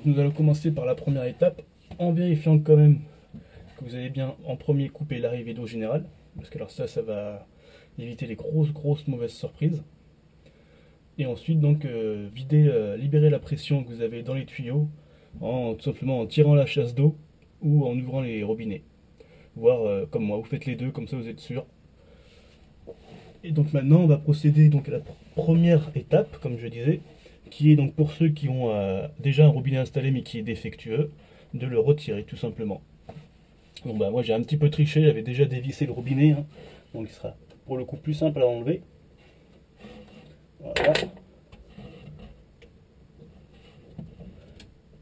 Donc nous allons commencer par la première étape, en vérifiant quand même que vous avez bien en premier coupé l'arrivée d'eau générale, parce que alors ça va éviter les grosses mauvaises surprises. Et ensuite donc libérer la pression que vous avez dans les tuyaux, tout simplement en tirant la chasse d'eau ou en ouvrant les robinets. Voire comme moi, vous faites les deux, comme ça vous êtes sûr. Et donc maintenant on va procéder donc à la première étape, comme je disais, qui est donc pour ceux qui ont déjà un robinet installé mais qui est défectueux, de le retirer tout simplement. Bon bah moi j'ai un petit peu triché, j'avais déjà dévissé le robinet, hein, donc il sera pour le coup plus simple à enlever. Voilà.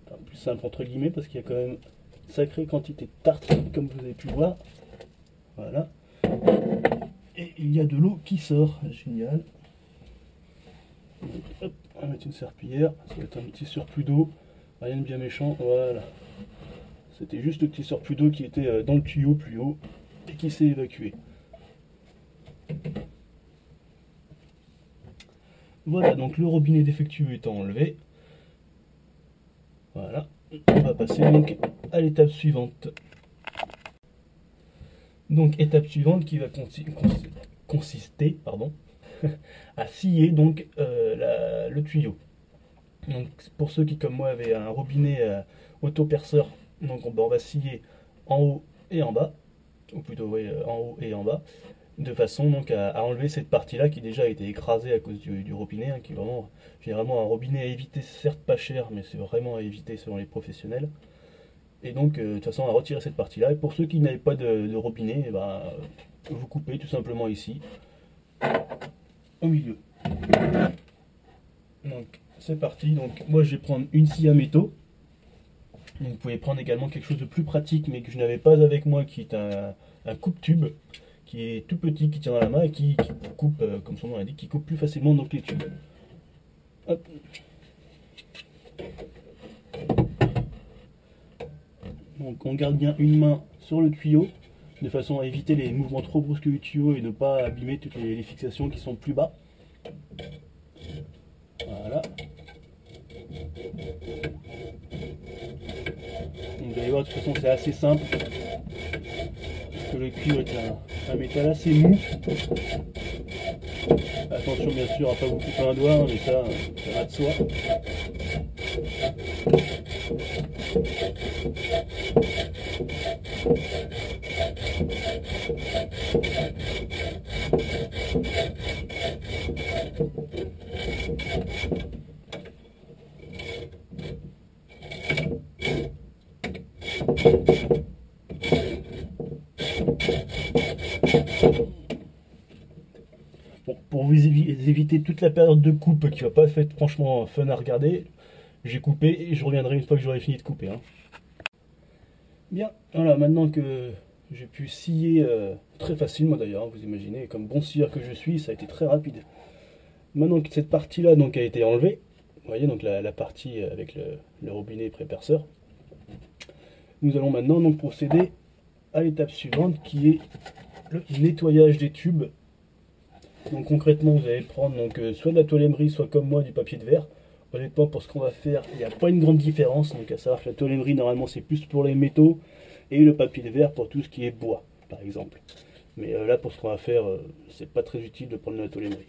Enfin, plus simple entre guillemets parce qu'il y a quand même une sacrée quantité de tartines comme vous avez pu voir. Voilà. Et il y a de l'eau qui sort, génial. Donc, hop, on va mettre une serpillière, ça va être un petit surplus d'eau, rien de bien méchant, voilà. C'était juste le petit surplus d'eau qui était dans le tuyau plus haut et qui s'est évacué. Voilà, donc le robinet défectueux étant enlevé, voilà, on va passer donc à l'étape suivante. Donc étape suivante qui va consister à scier donc le tuyau. Donc pour ceux qui comme moi avaient un robinet auto-perceur, donc on va scier en haut et en bas, ou plutôt oui, en haut et en bas, de façon donc à enlever cette partie-là qui déjà a été écrasée à cause du robinet, hein, qui est vraiment généralement un robinet à éviter, certes pas cher, mais c'est vraiment à éviter selon les professionnels. Et donc de toute façon à retirer cette partie-là. Et pour ceux qui n'avaient pas de robinet, eh ben, vous coupez tout simplement ici, au milieu. Donc c'est parti. Donc moi je vais prendre une scie à métaux. Donc, vous pouvez prendre également quelque chose de plus pratique, mais que je n'avais pas avec moi, qui est un coupe-tube, qui est tout petit, qui tient dans la main et qui coupe, comme son nom l'indique, qui coupe plus facilement donc les tubes. Hop. Donc on garde bien une main sur le tuyau, de façon à éviter les mouvements trop brusques du tuyau et ne pas abîmer toutes les fixations qui sont plus bas. Voilà. Donc, vous allez voir, de toute façon c'est assez simple, parce que le cuivre est un métal assez mou. Attention bien sûr à ne pas vous couper un doigt, mais ça va de soi. Bon, pour vous éviter toute la période de coupe qui va pas être franchement fun à regarder, j'ai coupé et je reviendrai une fois que j'aurai fini de couper. Hein. Bien, voilà, maintenant que j'ai pu scier très facilement d'ailleurs, hein, vous imaginez, comme bon scieur que je suis, ça a été très rapide. Maintenant que cette partie-là donc a été enlevée, vous voyez donc la partie avec le robinet préperceur, nous allons maintenant donc procéder à l'étape suivante qui est le nettoyage des tubes. Donc concrètement vous allez prendre donc, soit de la toile émery, soit comme moi du papier de verre. Honnêtement pour ce qu'on va faire, il n'y a pas une grande différence, donc à savoir que la toile émery normalement c'est plus pour les métaux et le papier de verre pour tout ce qui est bois par exemple. Mais là pour ce qu'on va faire, c'est pas très utile de prendre de la toile émery.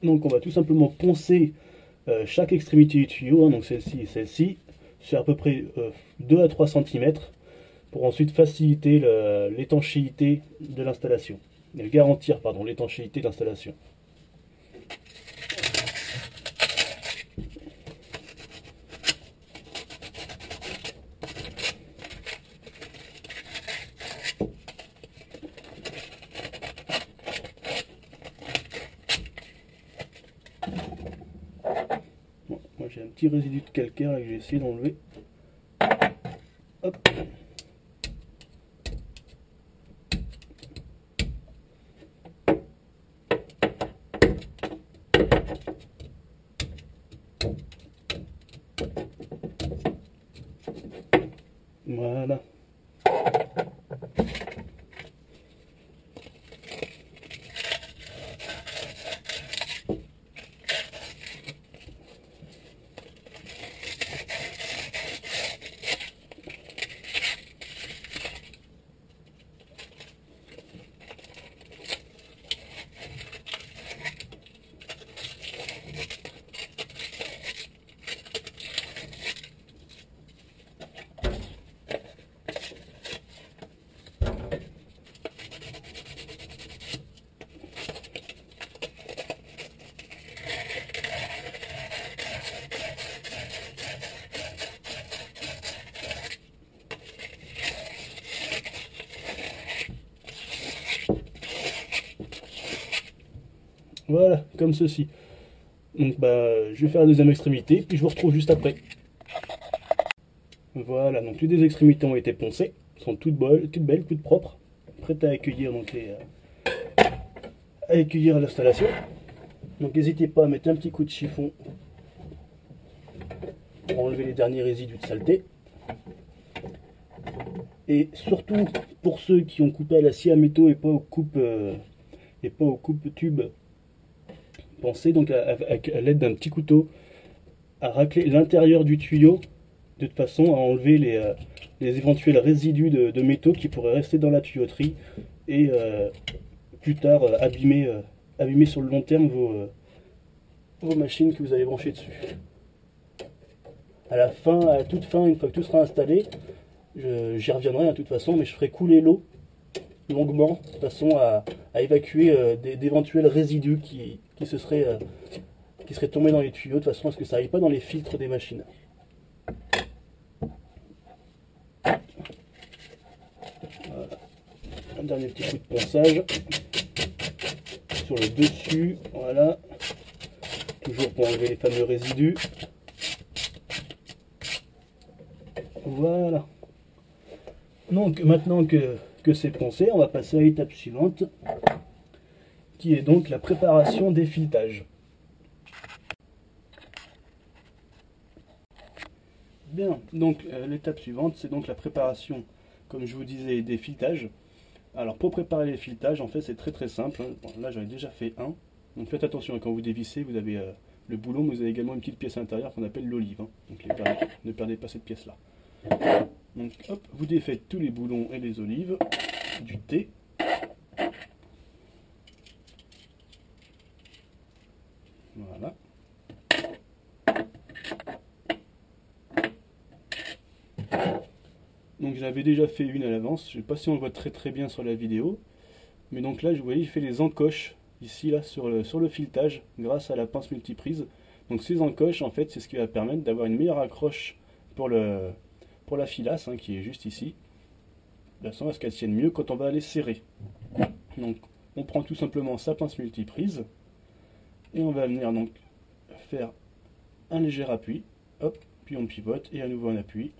Donc on va tout simplement poncer chaque extrémité du tuyau, hein, donc celle-ci et celle-ci, sur à peu près 2 à 3 cm pour ensuite faciliter l'étanchéité de l'installation, garantir pardon l'étanchéité d'installation. Bon, moi j'ai un petit résidu de calcaire là, que j'ai essayé d'enlever. Hop. Voilà. Voilà, comme ceci. Donc bah, je vais faire la deuxième extrémité, puis je vous retrouve juste après. Voilà, donc les deux extrémités ont été poncées, sont toutes belles, toutes propres, prêtes à accueillir donc à accueillir l'installation. Donc n'hésitez pas à mettre un petit coup de chiffon pour enlever les derniers résidus de saleté. Et surtout pour ceux qui ont coupé à la scie à métaux et pas aux coupes tubes, pensez donc à l'aide d'un petit couteau à racler l'intérieur du tuyau de façon à enlever les éventuels résidus de métaux qui pourraient rester dans la tuyauterie et plus tard abîmer sur le long terme vos machines que vous allez brancher dessus. À la toute fin, une fois que tout sera installé, j'y reviendrai de toute façon, mais je ferai couler l'eau longuement de façon à évacuer d'éventuels résidus qui seraient tombés dans les tuyaux de façon à ce que ça n'aille pas dans les filtres des machines. Voilà. Un dernier petit coup de ponçage sur le dessus, voilà, toujours pour enlever les fameux résidus. Voilà. Donc maintenant que c'est poncé, on va passer à l'étape suivante, qui est donc la préparation des filetages. Bien, donc l'étape suivante, c'est donc la préparation, comme je vous disais, des filetages. Alors pour préparer les filetages, en fait, c'est très simple. Bon, là, j'en ai déjà fait un. Donc faites attention, quand vous dévissez, vous avez le boulon, mais vous avez également une petite pièce à l'intérieur qu'on appelle l'olive. Hein. Donc ne perdez pas cette pièce-là. Donc hop, vous défaites tous les boulons et les olives du thé. Voilà. Donc j'avais déjà fait une à l'avance, je ne sais pas si on le voit très bien sur la vidéo, mais donc là, vous voyez, je fais les encoches ici là sur le filetage grâce à la pince multiprise. Donc ces encoches, en fait, c'est ce qui va permettre d'avoir une meilleure accroche pour la filasse, hein, qui est juste ici, de façon à ce qu'elle tienne mieux quand on va aller serrer. Donc on prend tout simplement sa pince multiprise et on va venir donc faire un léger appui, hop, puis on pivote et à nouveau un appui.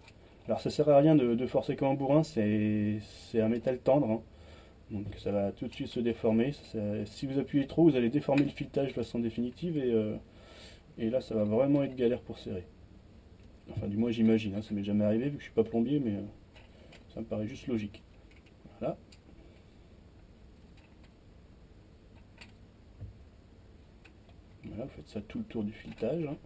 Alors ça sert à rien de forcer comme un bourrin, c'est un métal tendre, hein. Donc ça va tout de suite se déformer. Si vous appuyez trop, vous allez déformer le filetage de façon définitive et là ça va vraiment être galère pour serrer. Enfin du moins j'imagine, hein, ça m'est jamais arrivé vu que je suis pas plombier, mais ça me paraît juste logique. Voilà. Voilà, vous faites ça tout le tour du filetage, hein.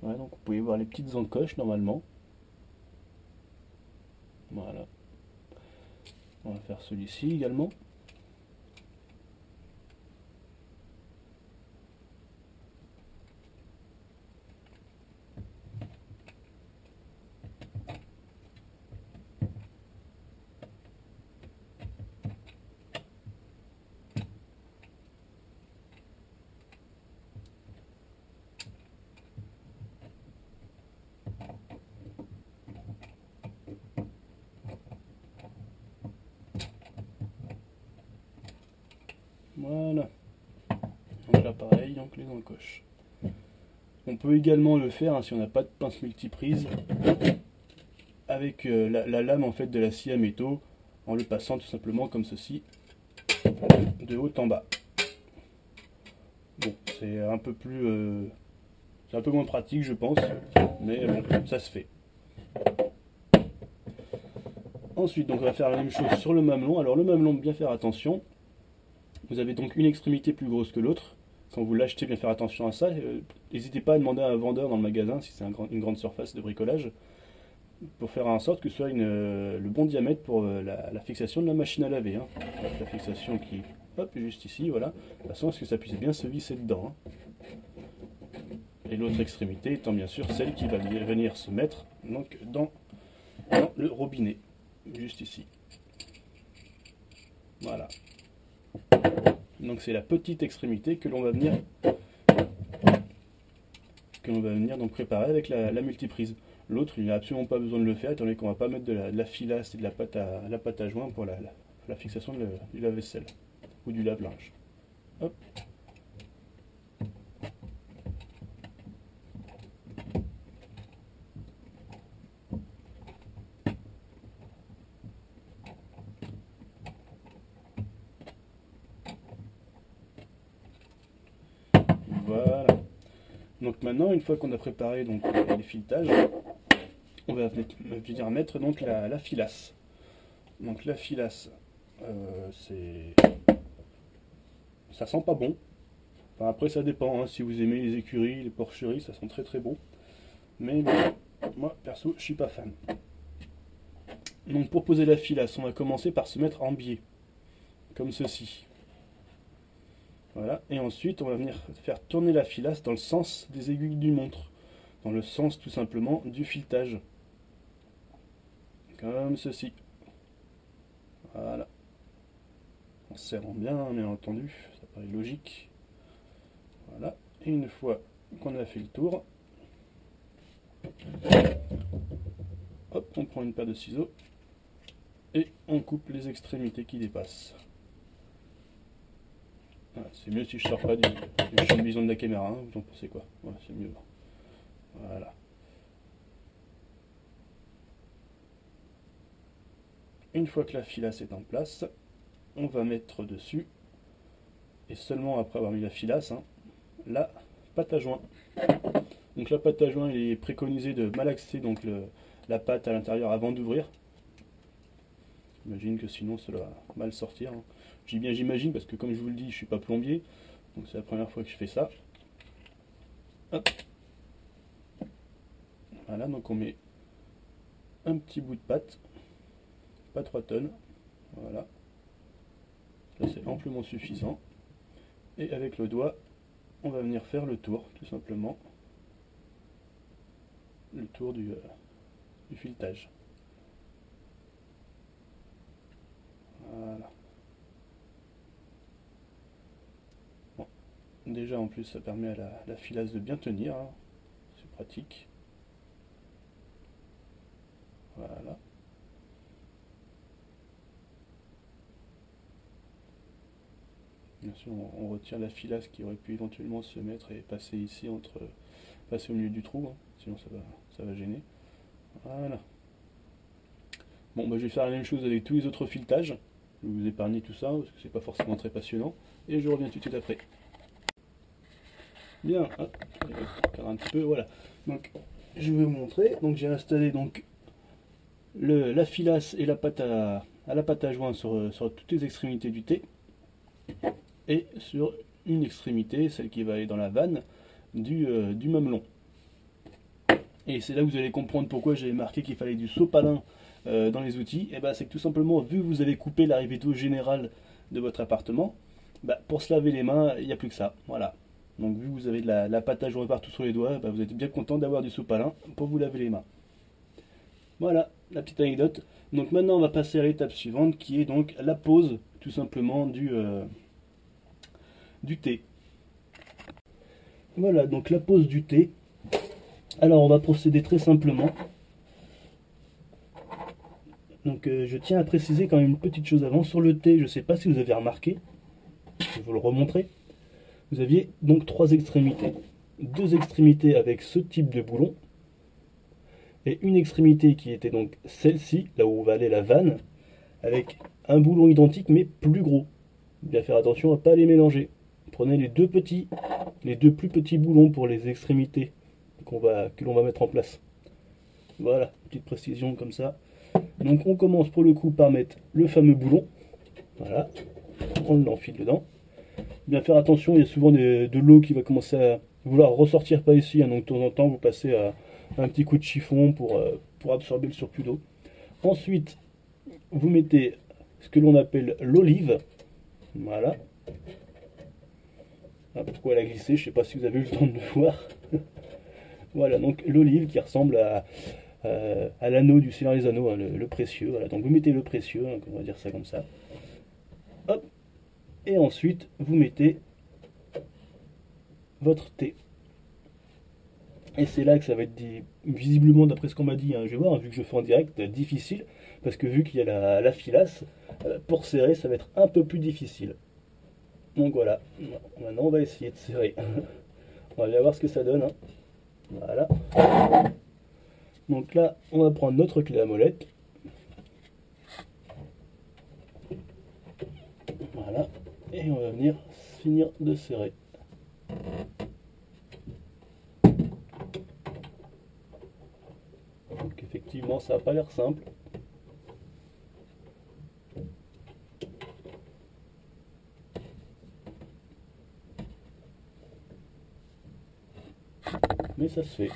Voilà, donc vous pouvez voir les petites encoches normalement. Voilà. On va faire celui-ci également. Voilà. Voilà pareil, donc les encoches. On peut également le faire, hein, si on n'a pas de pince multiprise, avec la lame en fait de la scie à métaux, en le passant tout simplement comme ceci, de haut en bas. Bon, c'est un peu moins pratique je pense, mais bon, ça se fait. Ensuite, donc on va faire la même chose sur le mamelon. Alors le mamelon, bien faire attention. Vous avez donc une extrémité plus grosse que l'autre. Quand vous l'achetez, bien faire attention à ça. N'hésitez pas à demander à un vendeur dans le magasin, si c'est une grande surface de bricolage, pour faire en sorte que ce soit le bon diamètre pour la fixation de la machine à laver. Hein. La fixation qui, hop, juste ici, voilà, de façon à ce que ça puisse bien se visser dedans. Hein. Et l'autre extrémité étant bien sûr celle qui va venir se mettre donc, dans le robinet, juste ici. Voilà. Donc c'est la petite extrémité que l'on va venir donc préparer avec la multiprise. L'autre, il n'a absolument pas besoin de le faire, étant donné qu'on va pas mettre de la filasse et de la pâte à joint pour la fixation du lave-vaisselle ou du lave-linge. Hop. Voilà. Donc maintenant, une fois qu'on a préparé donc les filetages, on va mettre donc la filasse. Donc la filasse, ça sent pas bon. Enfin, après ça dépend, hein, si vous aimez les écuries, les porcheries, ça sent très très bon. Mais bon, moi perso, je suis pas fan. Donc pour poser la filasse, on va commencer par se mettre en biais, comme ceci. Voilà, et ensuite on va venir faire tourner la filasse dans le sens des aiguilles d'une montre, dans le sens tout simplement du filetage. Comme ceci. Voilà. En serrant bien entendu, ça paraît logique. Voilà, et une fois qu'on a fait le tour, hop, on prend une paire de ciseaux et on coupe les extrémités qui dépassent. Voilà, c'est mieux si je sors pas du champ de vision de la caméra, hein, vous en pensez quoi? Voilà, c'est mieux. Voilà. Une fois que la filasse est en place, on va mettre dessus, et seulement après avoir mis la filasse, hein, la pâte à joint. Donc la pâte à joint, il est préconisé de malaxer donc la pâte à l'intérieur avant d'ouvrir. J'imagine que sinon ça va mal sortir, hein. Je dis bien j'imagine parce que comme je vous le dis, je suis pas plombier, donc c'est la première fois que je fais ça. Hop. Voilà, donc on met un petit bout de pâte, pas 3 tonnes, voilà. Là c'est amplement suffisant. Et avec le doigt, on va venir faire le tour, tout simplement. Le tour du filetage. Voilà. Bon. Déjà en plus ça permet à la filasse de bien tenir, hein. C'est pratique. Voilà. Bien sûr on retire la filasse qui aurait pu éventuellement se mettre et passer ici passer au milieu du trou, hein. Sinon ça va gêner. Voilà. Bon, bah, je vais faire la même chose avec tous les autres filetages. Je vais vous épargner tout ça, parce que c'est pas forcément très passionnant. Et je reviens tout de suite après. Bien, hop, un petit peu, voilà. Donc, je vais vous montrer. Donc, j'ai installé donc la filasse et la pâte à la pâte à joint sur toutes les extrémités du thé. Et sur une extrémité, celle qui va aller dans la vanne, du mamelon. Et c'est là que vous allez comprendre pourquoi j'avais marqué qu'il fallait du sopalin dans les outils. Et ben c'est que tout simplement, vu que vous allez couper l'arrivée d'eau générale de votre appartement, bah, pour se laver les mains, il n'y a plus que ça. Voilà. Donc vu que vous avez de la pâte à joint partout sur les doigts, bah, vous êtes bien content d'avoir du sopalin pour vous laver les mains. Voilà la petite anecdote. Donc maintenant on va passer à l'étape suivante qui est donc la pose tout simplement du thé. Voilà, donc la pose du thé. Alors on va procéder très simplement. Donc je tiens à préciser quand même une petite chose avant. Sur le thé, je ne sais pas si vous avez remarqué, je vais vous le remontrer. Vous aviez donc 3 extrémités. 2 extrémités avec ce type de boulon. Et une extrémité qui était donc celle-ci, là où va aller la vanne, avec un boulon identique mais plus gros. Bien faire attention à ne pas les mélanger. Prenez les deux plus petits boulons pour les extrémités que l'on va mettre en place. Voilà, petite précision comme ça. Donc on commence pour le coup par mettre le fameux boulon. Voilà, on l'enfile dedans. Bien faire attention, il y a souvent de l'eau qui va commencer à vouloir ressortir par ici, hein, donc de temps en temps vous passez à un petit coup de chiffon pour absorber le surplus d'eau. Ensuite, vous mettez ce que l'on appelle l'olive. Voilà. Ah, pourquoi elle a glissé, je ne sais pas si vous avez eu le temps de le voir. Voilà, donc l'olive qui ressemble à l'anneau du Seigneur des Anneaux, hein, le précieux. Voilà, donc vous mettez le précieux, hein, on va dire ça comme ça. Hop. Et ensuite, vous mettez votre thé. Et c'est là que ça va être visiblement, d'après ce qu'on m'a dit, hein, je vais voir, hein, vu que je fais en direct, difficile, parce que vu qu'il y a la filasse, pour serrer, ça va être un peu plus difficile. Donc voilà, maintenant on va essayer de serrer. On va bien voir ce que ça donne, hein. Voilà. Donc là, on va prendre notre clé à molette. Voilà. Et on va venir finir de serrer. Donc effectivement, ça n'a pas l'air simple. Mais ça se fait.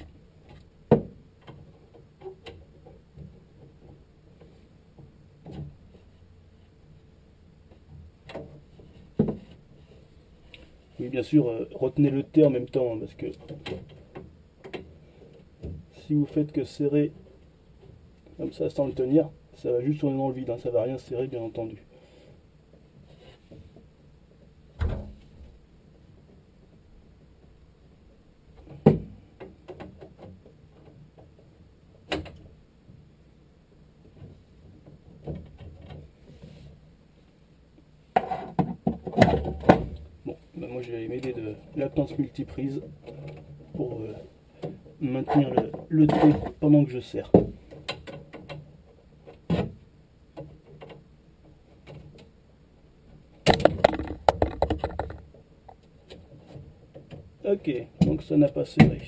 Oui, bien sûr, retenez le thé en même temps, hein, parce que si vous faites que serrer comme ça sans le tenir, ça va juste tourner dans le vide, hein, ça va rien serrer, bien entendu. Bon, ben moi je vais m'aider de la pince multiprise pour maintenir le thé pendant que je serre. Ok, donc ça n'a pas serré.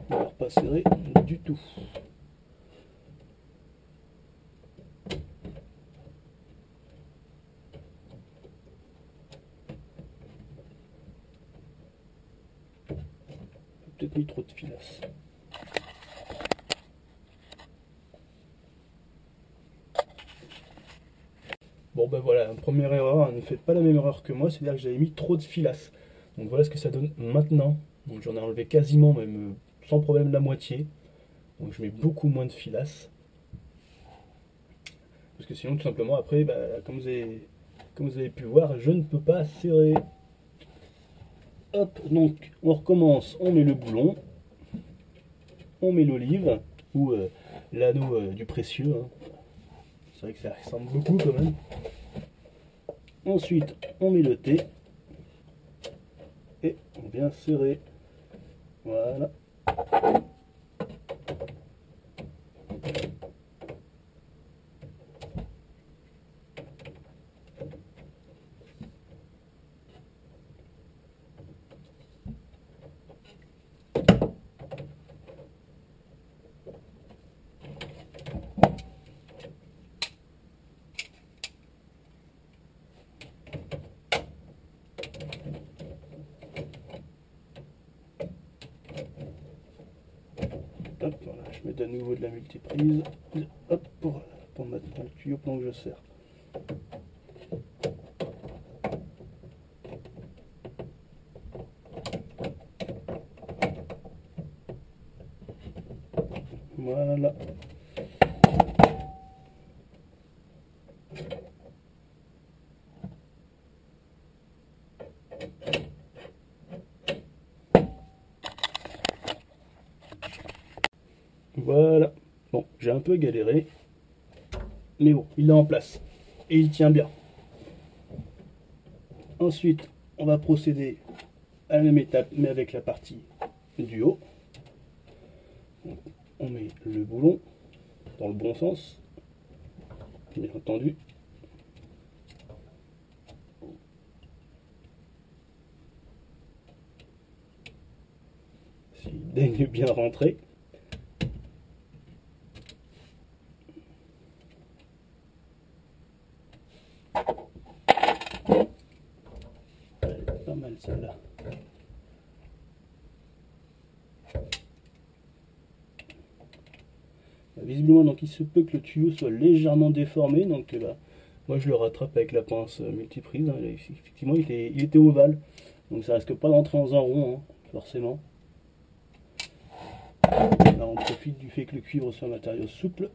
Alors pas serré du tout. Peut-être mis trop de filasse. Bon ben voilà, première erreur, hein, ne faites pas la même erreur que moi, c'est-à-dire que j'avais mis trop de filasse. Donc voilà ce que ça donne maintenant. Donc j'en ai enlevé quasiment, même sans problème, la moitié. Donc je mets beaucoup moins de filasse. Parce que sinon tout simplement après, bah, comme vous avez pu voir, je ne peux pas serrer. Hop, donc on recommence, on met le boulon, on met l'olive, ou l'anneau du précieux, hein. C'est vrai que ça ressemble beaucoup quand même. Ensuite, on met le thé. Et on vient serrer. Voilà. Hop, voilà, je mets de nouveau de la multiprise. Hop, pour mettre dans le tuyau pendant que je serre. Voilà. Voilà. Bon, j'ai un peu galéré. Mais bon, il est en place. Et il tient bien. Ensuite, on va procéder à la même étape, mais avec la partie du haut. Donc, on met le boulon dans le bon sens, bien entendu. S'il daigne bien rentrer. Pas mal celle-là. Visiblement, donc il se peut que le tuyau soit légèrement déformé, donc bah, moi je le rattrape avec la pince multiprise, hein. Effectivement il était ovale, donc ça risque pas d'entrer dans un rond, hein, forcément. Là on profite du fait que le cuivre soit un matériau souple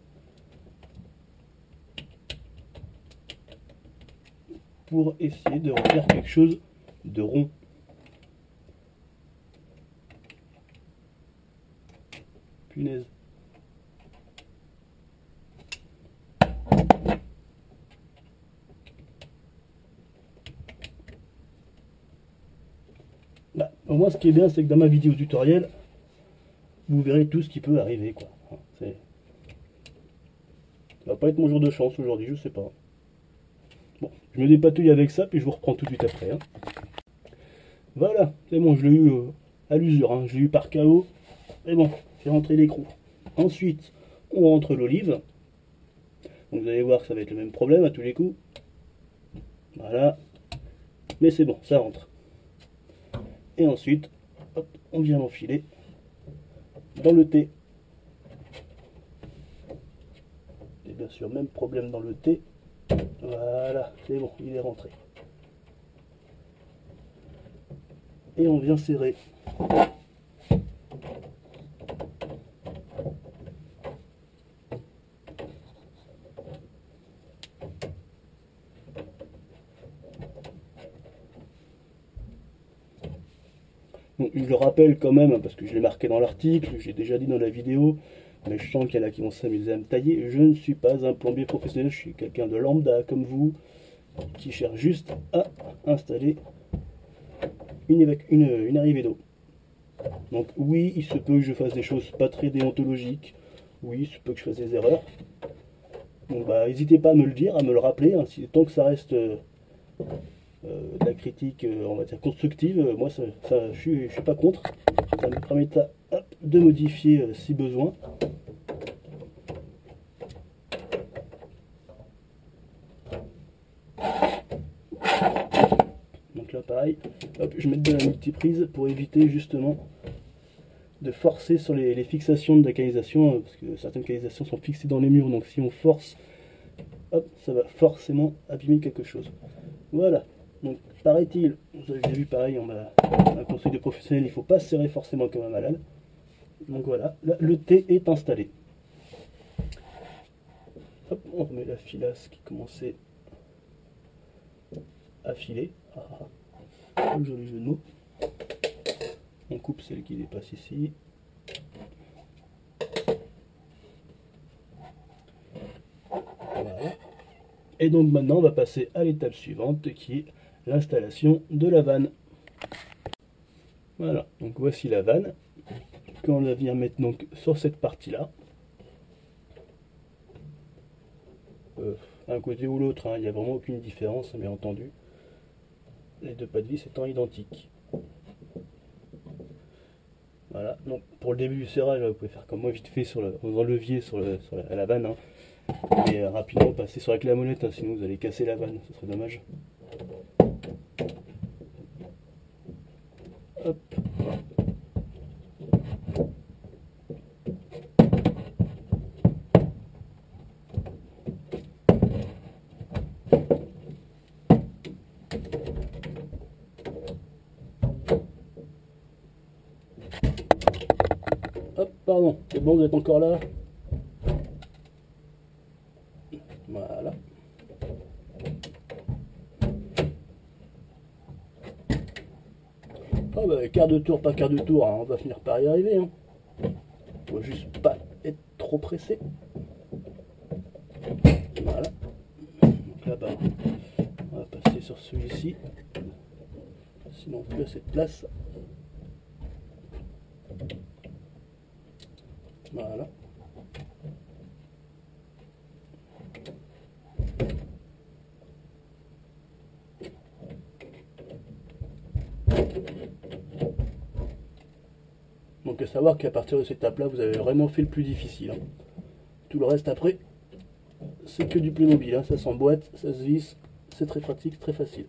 pour essayer de refaire quelque chose de rond. punaise. Bah, au moins ce qui est bien, c'est que dans ma vidéo tutoriel, vous verrez tout ce qui peut arriver, quoi. Ça va pas être mon jour de chance aujourd'hui, je sais pas. Bon, je me dépatouille avec ça, puis je vous reprends tout de suite après. Hein. Voilà, c'est bon, je l'ai eu à l'usure, hein. Je l'ai eu par KO. Et bon, j'ai rentré l'écrou. Ensuite, on rentre l'olive. Donc vous allez voir que ça va être le même problème à tous les coups. Voilà. Mais c'est bon, ça rentre. Et ensuite, hop, on vient l'enfiler dans le thé. Et bien sûr, même problème dans le thé. Voilà, c'est bon, il est rentré. Et on vient serrer. Donc, je le rappelle quand même, parce que je l'ai marqué dans l'article, j'ai déjà dit dans la vidéo, mais je sens qu'il y en a qui vont s'amuser à me tailler. Je ne suis pas un plombier professionnel, je suis quelqu'un de lambda comme vous, qui cherche juste à installer une arrivée d'eau. Donc oui, il se peut que je fasse des choses pas très déontologiques, oui, il se peut que je fasse des erreurs. Donc bah, n'hésitez pas à me le dire, à me le rappeler, hein, tant que ça reste de la critique, on va dire constructive, moi je suis pas contre. Ça me permettra de modifier si besoin. Donc là pareil, hop, je mets de la multiprise pour éviter justement de forcer sur les fixations de la canalisation, parce que certaines canalisations sont fixées dans les murs, donc si on force, hop, ça va forcément abîmer quelque chose. Voilà, donc paraît-il, vous avez vu pareil, on a un conseil de professionnel, il ne faut pas se serrer forcément comme un malade. Donc voilà, là, le thé est installé. Hop, on remet la filasse qui commençait à filer. Ah, joli jeu de mots. On coupe celle qui dépasse ici. Voilà. Et donc maintenant on va passer à l'étape suivante qui est l'installation de la vanne. Voilà, donc voici la vanne. Quand on la vient mettre donc sur cette partie là. Un côté ou l'autre, hein, il n'y a vraiment aucune différence, bien entendu. Les deux pas de vis étant identiques. Voilà, donc pour le début du serrage, vous pouvez faire comme moi vite fait sur le levier sur la vanne. Hein. Et rapidement passer sur la clé à molette, hein, sinon vous allez casser la vanne, ce serait dommage. Hop. Hop, pardon, c'est bon, vous êtes encore là? Voilà. Ah bah, quart de tour, pas quart de tour, hein, on va finir par y arriver. Hein. Faut juste pas être trop pressé. Voilà. Donc là-bas, on va passer sur celui-ci. Sinon, plus à cette place. Voilà. Donc à savoir qu'à partir de cette étape-là, vous avez vraiment fait le plus difficile. Hein. Tout le reste après, c'est que du Playmobil. Hein. Ça s'emboîte, ça se visse, c'est très pratique, très facile.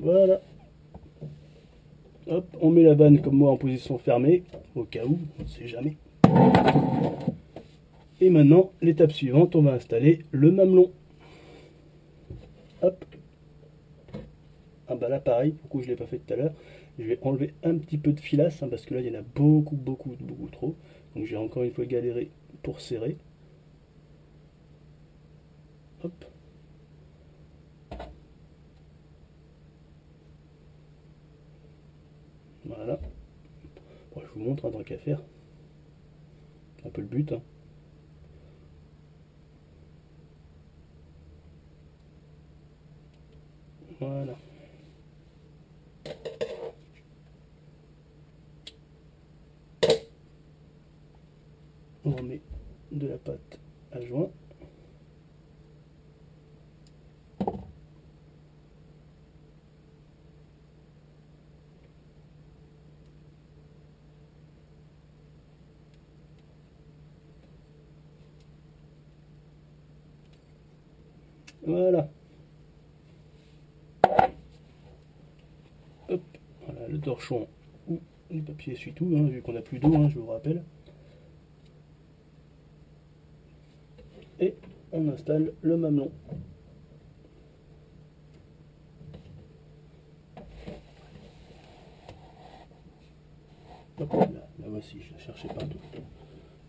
Voilà. Hop, on met la vanne comme moi en position fermée, au cas où, on ne sait jamais. Et maintenant, l'étape suivante, on va installer le mamelon. Ah bah là pareil, pourquoi je ne l'ai pas fait tout à l'heure, je vais enlever un petit peu de filasse, hein, parce que là il y en a beaucoup trop. Donc j'ai encore une fois galéré pour serrer. Hop. Voilà. Bon, je vous montre un truc à faire. C'est un peu le but. Hein. Voilà. On remet de la pâte à joint. Voilà. Hop. Voilà le torchon ou du papier essuie-tout, hein, vu qu'on n'a plus d'eau, hein, je vous rappelle. Et on installe le mamelon. Hop, la voici, je la cherchais partout.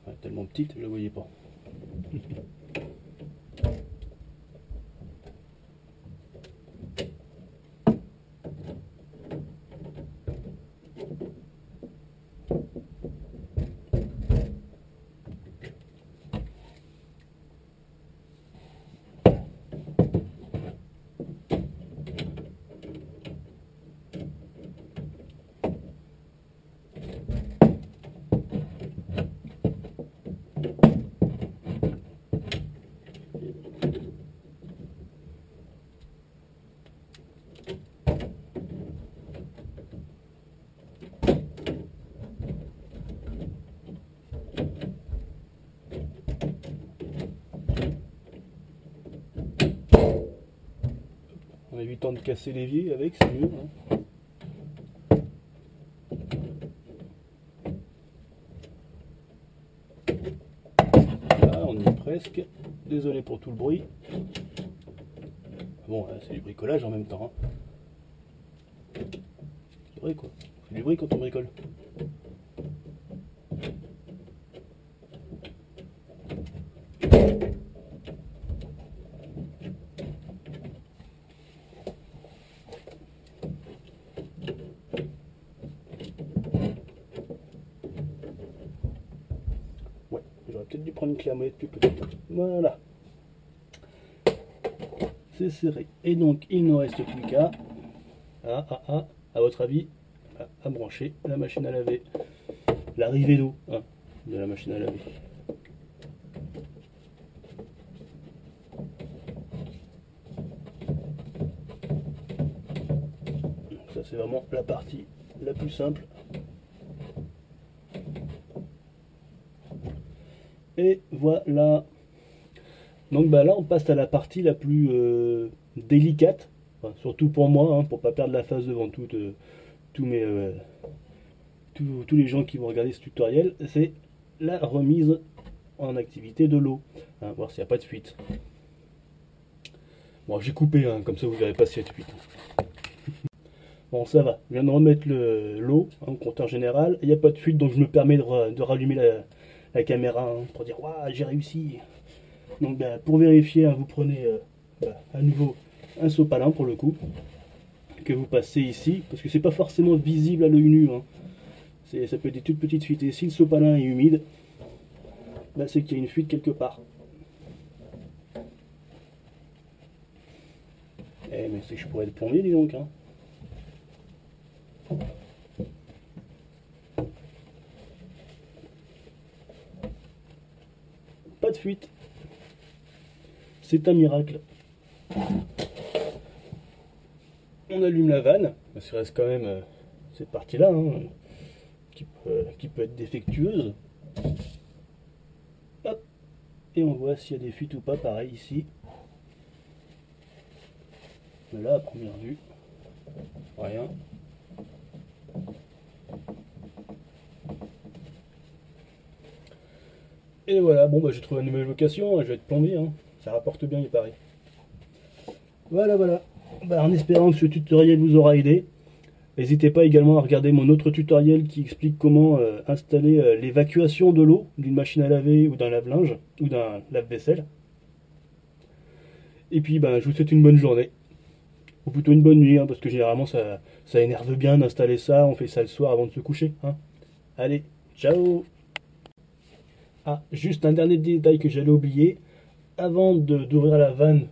Ouais, tellement petite, je ne la voyais pas. En évitant de casser l'évier avec, c'est mieux. Hein. Là, on y est presque. Désolé pour tout le bruit. Bon, c'est du bricolage en même temps. Hein. C'est vrai quoi. On fait du bruit quand on bricole. Ouais, j'aurais peut-être dû prendre une clé à molette plus petite. Voilà. C'est serré. Et donc, il ne reste plus qu'à, à votre avis, à brancher la machine à laver. L'arrivée d'eau hein, de la machine à laver. Donc ça, c'est vraiment la partie la plus simple. Et voilà. Donc bah là on passe à la partie la plus délicate, enfin, surtout pour moi, hein, pour pas perdre la face devant tous les gens qui vont regarder ce tutoriel, c'est la remise en activité de l'eau, hein, voir s'il n'y a pas de fuite. Bon j'ai coupé, hein, comme ça vous verrez pas s'il y a de fuite. Bon ça va, je viens de remettre l'eau au compteur général, il n'y a pas de fuite donc je me permets de rallumer la caméra hein, pour dire waouh j'ai réussi. Donc bah, pour vérifier, hein, vous prenez à nouveau un sopalin pour le coup, que vous passez ici, parce que c'est pas forcément visible à l'œil nu, hein. Ça peut être des toutes petites fuites, et si le sopalin est humide, bah, c'est qu'il y a une fuite quelque part. Eh mais c'est que je pourrais être plombier dis donc hein. Pas de fuite. C'est un miracle. On allume la vanne, parce qu'il reste quand même cette partie-là, hein, qui peut être défectueuse. Hop. Et on voit s'il y a des fuites ou pas, pareil ici. Mais là, à première vue, rien. Et voilà, bon bah j'ai trouvé une nouvelle location, je vais être plombier, hein. Ça rapporte bien il paraît. Voilà, voilà. bah, en espérant que ce tutoriel vous aura aidé. N'hésitez pas également à regarder mon autre tutoriel qui explique comment installer l'évacuation de l'eau d'une machine à laver ou d'un lave-linge ou d'un lave-vaisselle. Et puis ben, je vous souhaite une bonne journée, ou plutôt une bonne nuit, hein, parce que généralement ça énerve bien d'installer ça, on fait ça le soir avant de se coucher. Hein. Allez, ciao. Ah, juste un dernier détail que j'allais oublier, avant d'ouvrir la vanne,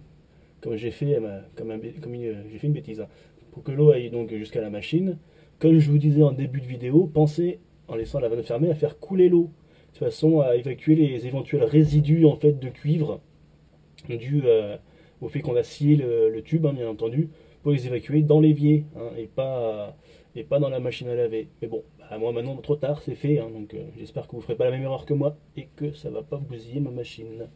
comme j'ai fait, j'ai fait une bêtise, hein, pour que l'eau aille donc jusqu'à la machine, comme je vous disais en début de vidéo, pensez, en laissant la vanne fermée, à faire couler l'eau, de façon à évacuer les éventuels résidus en fait de cuivre, dus au fait qu'on a scié le tube, hein, bien entendu, pour les évacuer dans l'évier, hein, et pas dans la machine à laver. Mais bon, bah, moi maintenant, trop tard, c'est fait, hein, donc j'espère que vous ne ferez pas la même erreur que moi, et que ça va pas bousiller ma machine.